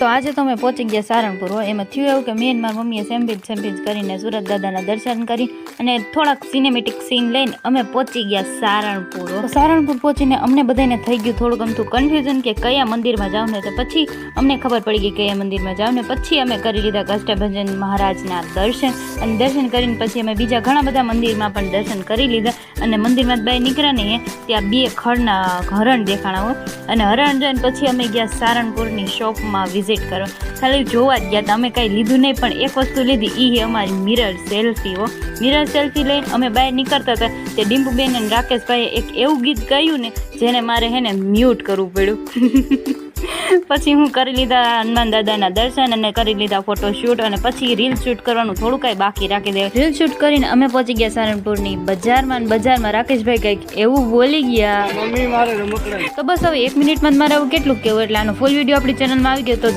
તો આજે તો અમે પહોંચી ગયા સારણપુર. એમાં થયું એવું કે મેં મારી મમ્મીએ સેમ્પીજ કરીને સુરત દાદાના દર્શન કરી અને થોડાક સિનેમેટિક સીન લઈને અમે પહોંચી ગયા સારણપુર. સારણપુર પહોંચીને અમને બધાને થઈ ગયું થોડુંક અમથું કન્ફ્યુઝન કે કયા મંદિરમાં જાવ ને. તો પછી અમને ખબર પડી ગઈ કયા મંદિરમાં જાવ ને. પછી અમે કરી લીધા કષ્ટભંજન મહારાજના દર્શન અને દર્શન કરીને પછી અમે બીજા ઘણા બધા મંદિરમાં પણ દર્શન કરી લીધા. અને મંદિરમાં બહાર નીકળ્યા નહીં ત્યાં બે ખડના હરણ દેખાણા હોય અને હરણ જોઈને પછી અમે ગયા સારણપુરની શોપમાં વિઝિટ કરો. ખાલી જોવા જ ગયા હતા, અમે કાંઈ લીધું નહીં. પણ એક વસ્તુ લીધી, એ અમારી મિરર સેલ્ફી. મિરર સેલ્ફી લઈને અમે બહાર નીકળતા હતા તે ડિમ્પુબેન અને રાકેશભાઈએ એક એવું ગીત ગાયું ને જેને મારે હેને મ્યુટ કરવું પડ્યું. પછી હું કરી લીધા હનુમાન દાદાના દર્શન અને કરી લીધા ફોટોશૂટ અને પછી રીલ શૂટ કરવાનું થોડું કાંઈ બાકી રાખી દે. રીલ શૂટ કરીને અમે પહોંચી ગયા સારણપુરની બજારમાં. બજારમાં રાકેશભાઈ કંઈક એવું બોલી ગયા તો બસ હવે 1 મિનિટમાં જ મારે આવું કેટલું કહેવું. એટલે આનો ફૂલ વિડીયો આપણી ચેનલમાં આવી ગયો તો